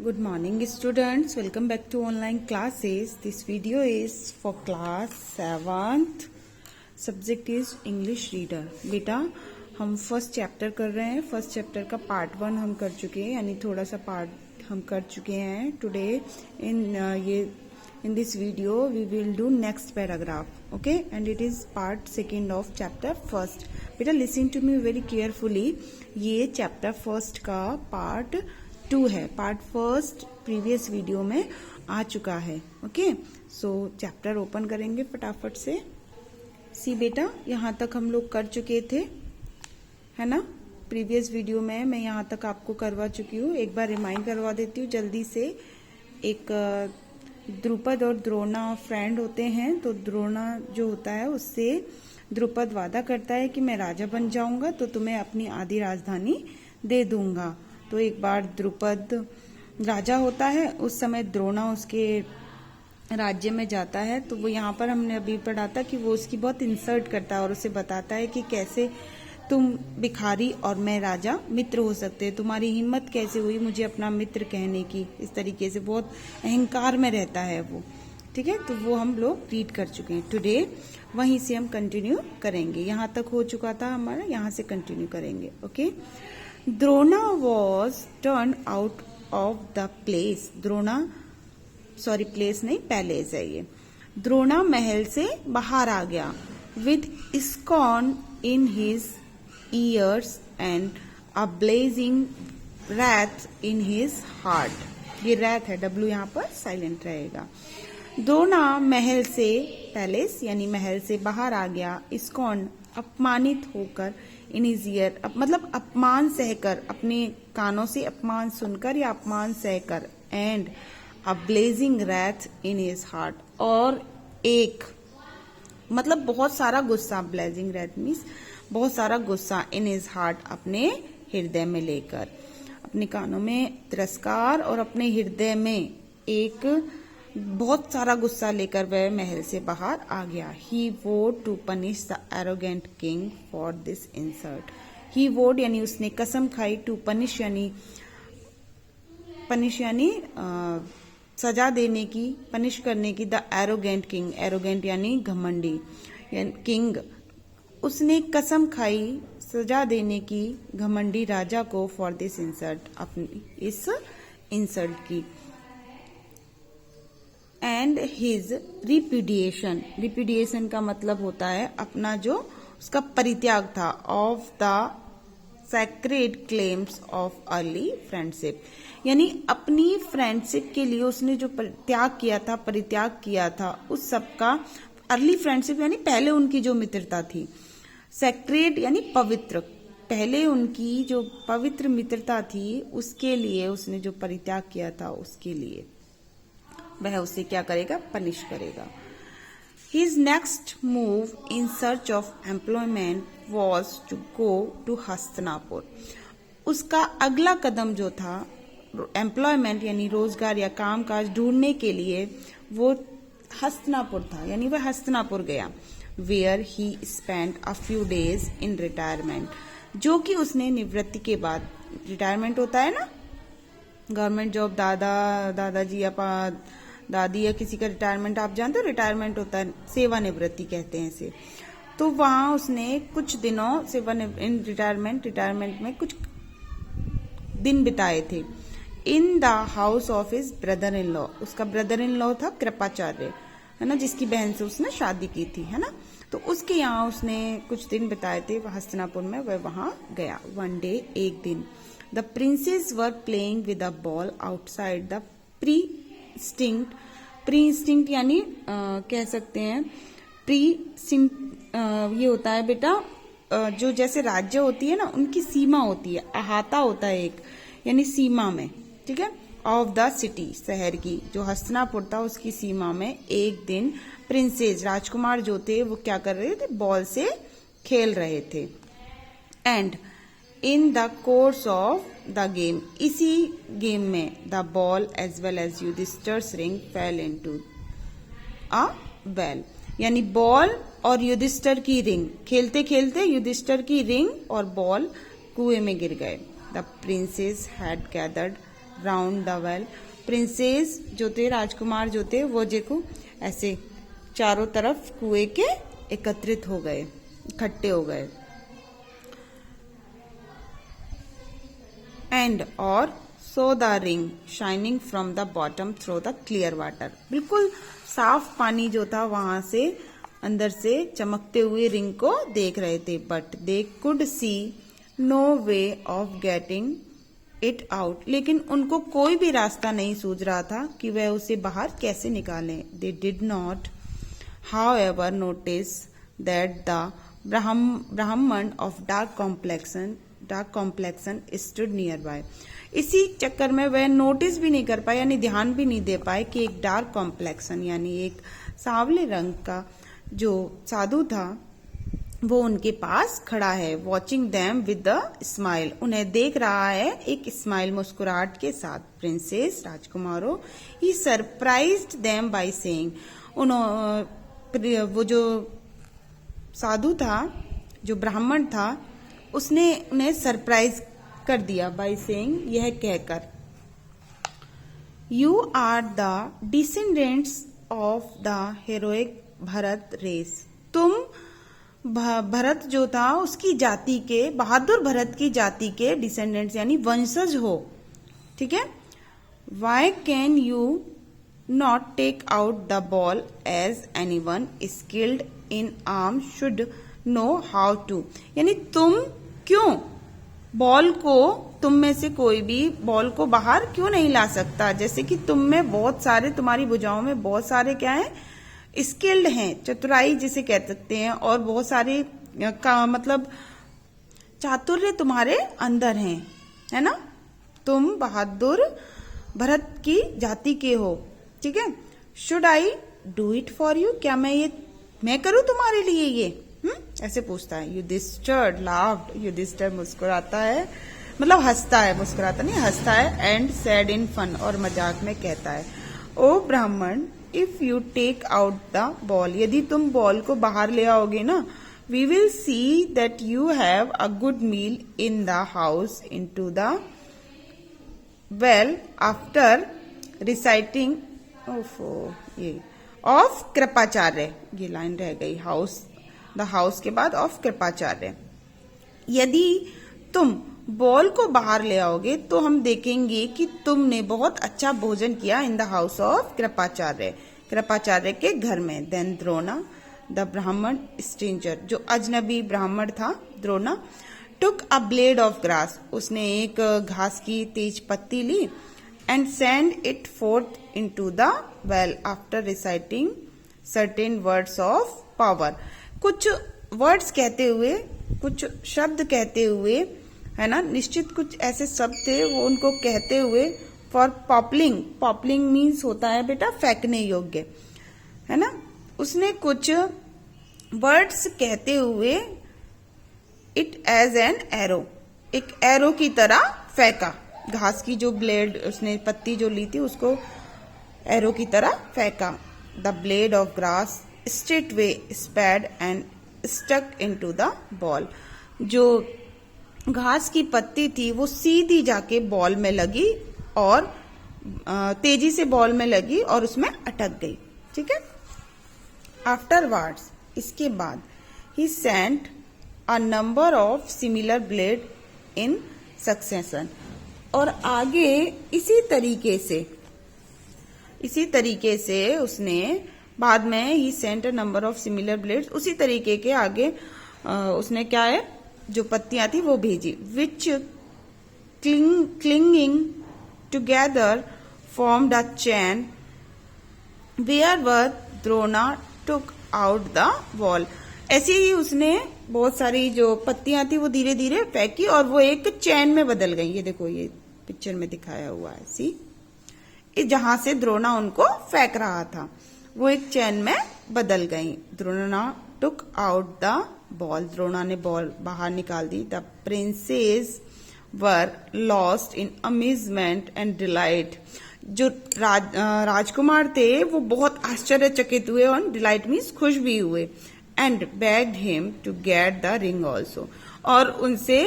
Good morning students, welcome back to online classes. This video is for class 7th. Subject is English reader. बेटा हम first chapter कर रहे हैं. First chapter का part 1 हम कर चुके हैं, यानी थोड़ा सा पार्ट हम कर चुके हैं. Today in this video we will do next paragraph, okay, and it is part 2 of chapter 1. बेटा listen to me very carefully. ये chapter 1 का part 2 है. पार्ट 1 प्रीवियस वीडियो में आ चुका है. ओके, सो चैप्टर ओपन करेंगे फटाफट से. सी बेटा, यहाँ तक हम लोग कर चुके थे, है ना. प्रीवियस वीडियो में मैं यहाँ तक आपको करवा चुकी हूँ. एक बार रिमाइंड करवा देती हूँ जल्दी से. एक द्रुपद और द्रोणा फ्रेंड होते हैं. तो द्रोणा जो होता है उससे द्रुपद वादा करता है कि मैं राजा बन जाऊंगा तो तुम्हें अपनी आधी राजधानी दे दूंगा. तो एक बार द्रुपद राजा होता है, उस समय द्रोणा उसके राज्य में जाता है. तो वो यहाँ पर हमने अभी पढ़ा था कि वो उसकी बहुत इंसल्ट करता है और उसे बताता है कि कैसे तुम भिखारी और मैं राजा मित्र हो सकते हैं. तुम्हारी हिम्मत कैसे हुई मुझे अपना मित्र कहने की. इस तरीके से बहुत अहंकार में रहता है वो. ठीक है, तो वो हम लोग रीड कर चुके हैं. टुडे वहीं से हम कंटिन्यू करेंगे. यहाँ तक हो चुका था हमारा, यहाँ से कंटिन्यू करेंगे. Okay. Drona was turn out of the place. Drona, sorry place नहीं, पैलेस है ये. द्रोणा महल से बाहर आ गया. With scorn in his years and a blazing wrath in his heart. ये wrath है, W यहाँ पर साइलेंट रहेगा. द्रोणा महल से, पैलेस यानी महल से बाहर आ गया. स्कॉर्न, अपमानित होकर, इन हिज ईयर, मतलब अपमान सहकर, अपने कानों से अपमान सुनकर या अपमान सहकर. And a blazing wrath in his heart, और एक मतलब बहुत सारा गुस्सा. ब्लेजिंग रैथ मीन्स बहुत सारा गुस्सा. इन हिज हार्ट, अपने हृदय में लेकर. अपने कानों में तिरस्कार और अपने हृदय में एक बहुत सारा गुस्सा लेकर वह महल से बाहर आ गया. He vowed to punish the arrogant king for this insult. He vowed यानी उसने कसम खाई. टू पनिश यानी सजा देने की, पनिश करने की. द एरोगेंट किंग, एरोगेंट यानी घमंडी, किंग. उसने कसम खाई सजा देने की घमंडी राजा को फॉर दिस इंसल्ट, अपनी इस इंसल्ट की. एंड हिज रिप्यूडिएशन, रिप्यूडिएशन का मतलब होता है अपना जो उसका परित्याग था. Of the sacred claims of early friendship, यानी अपनी फ्रेंडशिप के लिए उसने जो त्याग किया था, परित्याग किया था, उस सब का. अर्ली फ्रेंडशिप यानी पहले उनकी जो मित्रता थी. सैक्रेड यानी पवित्र, पहले उनकी जो पवित्र मित्रता थी उसके लिए उसने जो परित्याग किया था, उसके लिए वह उसे क्या करेगा, पनिश करेगा. His next move in search of employment was to go to Hastinapur. उसका अगला कदम जो था एम्प्लॉयमेंट यानी रोजगार या कामकाज ढूंढने के लिए, वो हस्तिनापुर था, यानी वह हस्तिनापुर गया. Where he spent a few days in retirement, जो कि उसने निवृत्ति के बाद, रिटायरमेंट होता है ना, गवर्नमेंट जॉब, दादाजी या दादी या किसी का रिटायरमेंट, आप जानते हो रिटायरमेंट होता है, सेवानिवृत्ति कहते हैं इसे. तो वहां उसने कुछ दिनों रिटायरमेंट में कुछ दिन बिताए थे. इन the house of his brother in law, उसका ब्रदर इन लॉ था कृपाचार्य, है ना, जिसकी बहन से उसने शादी की थी, है ना. तो उसके यहाँ उसने कुछ दिन बिताए थे हस्तिनापुर में, वह वहां गया. वन डे, एक दिन. The princes were playing with a ball outside the pre-instinct यानी कह सकते हैं ये होता है बेटा, जो जैसे राज्य होती है ना, उनकी सीमा होती है, अहाता होता है एक, यानी सीमा में. ठीक है, ऑफ द सिटी, शहर की. जो हस्तिनापुर था उसकी सीमा में एक दिन प्रिंसेस, राजकुमार जो थे, वो क्या कर रहे थे, बॉल से खेल रहे थे. And in the course of the game, इसी गेम में, the ball as well as Yudhishthira's ring fell into a well, यानी बॉल और युधिष्ठिर की रिंग, खेलते खेलते युधिष्ठिर की रिंग और बॉल कुएं में गिर गए. The princess had gathered round the well. Princess जो थे, राजकुमार जो थे, वो देखो ऐसे चारों तरफ कुएं के एकत्रित हो गए, इकट्ठे हो गए। एंड और so the ring shining from the bottom through the clear water. बिल्कुल साफ पानी जो था वहां से अंदर से चमकते हुए रिंग को देख रहे थे। But they could see no way of getting it out. लेकिन उनको कोई भी रास्ता नहीं सूझ रहा था कि वह उसे बाहर कैसे निकालें। They did not however notice that the Brahman of dark complexion stood nearby। इसी चक्कर में वह नोटिस भी नहीं कर पाए, यानी ध्यान भी नहीं दे पाए कि एक डार्क कॉम्प्लेक्सन यानी एक सांवले रंग का जो साधु था वो उनके पास खड़ा है। Watching them with the smile, उन्हें देख रहा है एक स्माइल, मुस्कुराहट के साथ। प्रिंसेस राजकुमारों, he surprised them by saying, वो जो साधु था, जो ब्राह्मण था, उसने उन्हें सरप्राइज कर दिया बाय सेइंग, यह कहकर, you are the descendants of the heroic Bharat race. तुम भरत जो था उसकी जाति के, बहादुर भरत की जाति के डिसेंडेंट्स यानी वंशज हो, ठीक है। Why can you not take out the ball as anyone skilled in arms should know how to। यानी तुम क्यों बॉल को, तुम में से कोई भी बॉल को बाहर क्यों नहीं ला सकता, जैसे कि तुम में बहुत सारे, तुम्हारी भुजाओं में बहुत सारे क्या है, स्किल्ड हैं, चतुराई जिसे कह सकते हैं, और बहुत सारे का मतलब चातुर्य तुम्हारे अंदर हैं, है ना। तुम बहादुर भरत की जाति के हो, ठीक है। Should I do it for you, क्या मैं करूं तुम्हारे लिए ये, ऐसे पूछता है। युधिष्ठिर लाफ्ड, युधिष्ठिर मुस्कुराता है, मतलब हंसता है, मुस्कुराता नहीं, हंसता है। एंड सेड इन फन, और मजाक में कहता है, ओ ब्राह्मण, if you take out the ball, यदि तुम बॉल को बाहर ले आओगे ना, we will see that you have a good meal in the house into the well after reciting ये ऑफ कृपाचार्य, ये लाइन रह गई, हाउस, द हाउस के बाद ऑफ कृपाचार्य। यदि तुम बॉल को बाहर ले आओगे तो हम देखेंगे कि तुमने बहुत अच्छा भोजन किया इन the house of Kripacharya, Kripacharya के घर में। देन द्रोणा द ब्राह्मण स्ट्रेंजर, जो अजनबी ब्राह्मण था द्रोणा, टुक अ ब्लेड ऑफ ग्रास, उसने एक घास की तेज पत्ती ली, and send it forth into the well after reciting certain words of power। कुछ वर्ड्स कहते हुए, कुछ शब्द कहते हुए, है ना, निश्चित कुछ ऐसे शब्द थे वो उनको कहते हुए, फॉर पॉपलिंग, पॉपलिंग मीन्स होता है बेटा फेंकने योग्य, है ना। उसने कुछ वर्ड्स कहते हुए इट एज एन एरो, एक एरो की तरह फेंका, घास की जो ब्लेड उसने पत्ती जो ली थी उसको एरो की तरह फेंका। The blade of grass straight way sped and stuck into the ball, जो घास की पत्ती थी वो सीधी जाके बॉल में लगी और तेजी से बॉल में लगी और उसमें अटक गई, ठीक है। आफ्टरवर्ड्स, इसके बाद, he sent a number of similar blade in succession, और आगे इसी तरीके से उसने बाद में he sent a number of similar blades, उसी तरीके के आगे उसने क्या है, जो पत्तियां थी वो भेजी। Which clinging together formed a chain where were Drona took out the ball. ऐसे ही उसने बहुत सारी जो पत्तियां थी वो धीरे धीरे फेंकी और वो एक चैन में बदल गई। ये देखो, ये पिक्चर में दिखाया हुआ है, सी, जहां से द्रोणा उनको फेंक रहा था वो एक चैन में बदल गई। Drona took out the ball, Drona ने बॉल बाहर निकाल दी। The princes were lost in amusement and delight, जो राजकुमार थे वो बहुत आश्चर्यचकित हुए और डिलाइट मीन्स खुश भी हुए। And begged him to get the ring also, और उनसे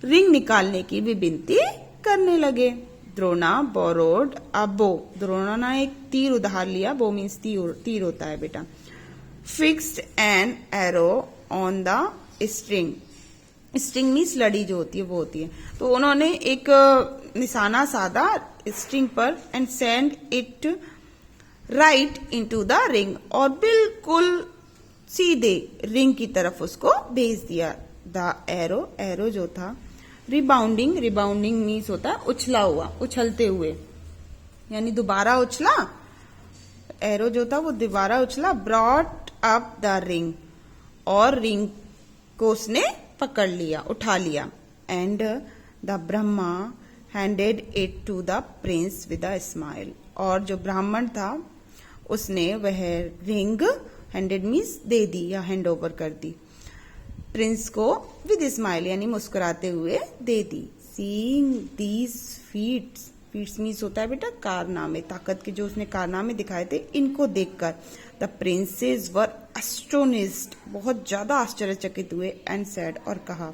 रिंग निकालने की भी विनती करने लगे। द्रोणा बोरोड अ बो, द्रोणा ने एक तीर उधार लिया, बो मीन्स तीर होता है बेटा। Fixed an arrow on the string, string means लड़ी जो होती है वो होती है, तो उन्होंने एक निशाना साधा स्ट्रिंग पर and send it right into the ring, और बिल्कुल सीधे रिंग की तरफ उसको भेज दिया। द एरो, एरो जो था, रिबाउंडिंग, रिबाउंडिंग मीन्स होता है उछला हुआ, उछलते हुए, यानी दोबारा उछला, एरो जो था वो दोबारा उछला। ब्रॉट अप द रिंग, और रिंग को उसने पकड़ लिया, उठा लिया। And the brahmin handed it to the prince with a smile, और जो ब्राह्मण था उसने वह रिंग, हैंडेड मीन्स दे दी या हैंड ओवर कर दी, प्रिंस को विद स्माइल यानी मुस्कुराते हुए दे दी। Seeing these feats, feats means होता है बेटा कारनामे, ताकत के जो उसने कारनामे दिखाए थे, इनको देखकर द प्रिंसेस वर एस्टोनिस्ड, बहुत ज्यादा आश्चर्यचकित हुए। एंड सेड, और कहा,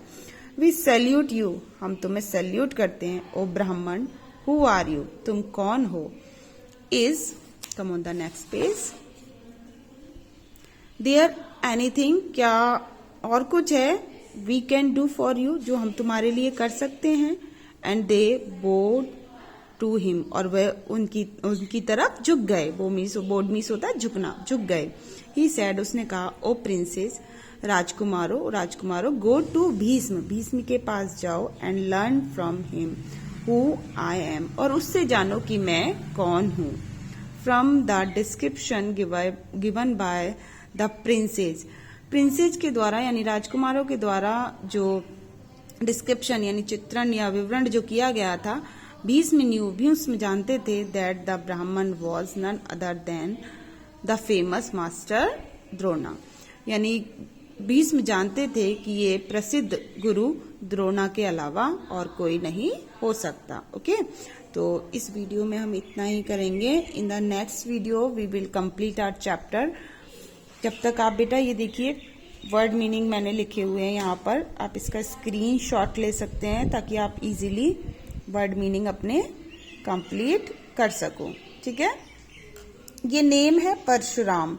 वी सैल्यूट यू, हम तुम्हें सैल्यूट करते हैं। ओ ब्राह्मण, हु आर यू, तुम कौन हो। Is, come on the next page, there anything, क्या और कुछ है, we can do for you, जो हम तुम्हारे लिए कर सकते हैं। And they bowed to him, और वह उनकी तरफ झुक गए। बोड मीन्स होता है झुकना, झुक गए। ही सैड, उसने कहा, ओ प्रिंसेस, राजकुमारो, राजकुमारो, गो टू भीष्म, भीष्म के पास जाओ, and learn from him who I am, और उससे जानो कि मैं कौन हूँ। From the description given by the princes, princes के द्वारा यानी राजकुमारों के द्वारा जो डिस्क्रिप्शन यानी चित्रण या विवरण जो किया गया था, भीष्म जानते थे that the Brahmin was none other than the famous master Drona, यानी भीष्म जानते थे कि ये प्रसिद्ध गुरु द्रोणा के अलावा और कोई नहीं हो सकता। ओके, तो इस वीडियो में हम इतना ही करेंगे। In the next video we will complete our chapter. जब तक आप बेटा ये देखिए वर्ड मीनिंग मैंने लिखे हुए हैं यहाँ पर, आप इसका स्क्रीनशॉट ले सकते हैं ताकि आप इजीली वर्ड मीनिंग अपने कंप्लीट कर सको। ठीक है, ये नेम है परशुराम,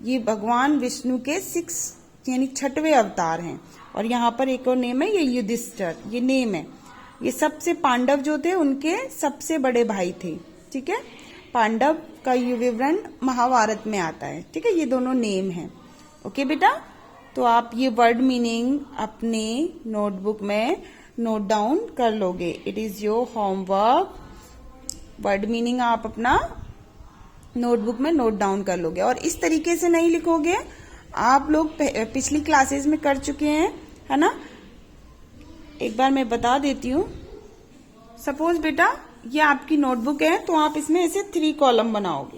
ये भगवान विष्णु के 6 यानी 6वें अवतार हैं। और यहाँ पर एक और नेम है, ये युधिष्ठिर, ये नेम है। ये सबसे पांडव जो थे उनके सबसे बड़े भाई थे। ठीक है, पांडव का ये विवरण महाभारत में आता है। ठीक है, ये दोनों नेम हैं। ओके बेटा, तो आप ये वर्ड मीनिंग अपने नोटबुक में नोट डाउन कर लोगे। It is your homework, word meaning आप अपना नोटबुक में नोट डाउन कर लोगे। और इस तरीके से नहीं लिखोगे, आप लोग पिछली क्लासेस में कर चुके हैं, है ना। एक बार मैं बता देती हूँ। सपोज बेटा ये आपकी नोटबुक है, तो आप इसमें ऐसे 3 कॉलम बनाओगे।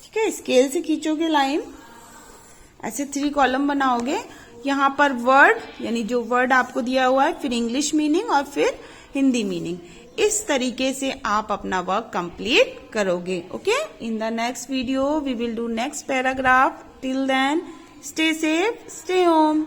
ठीक है, स्केल से खींचोगे लाइन, ऐसे 3 कॉलम बनाओगे। यहाँ पर वर्ड यानी जो वर्ड आपको दिया हुआ है, फिर इंग्लिश मीनिंग और फिर हिंदी मीनिंग। इस तरीके से आप अपना वर्क कंप्लीट करोगे। Okay, in the next video we will do next paragraph. Till then stay safe, stay home.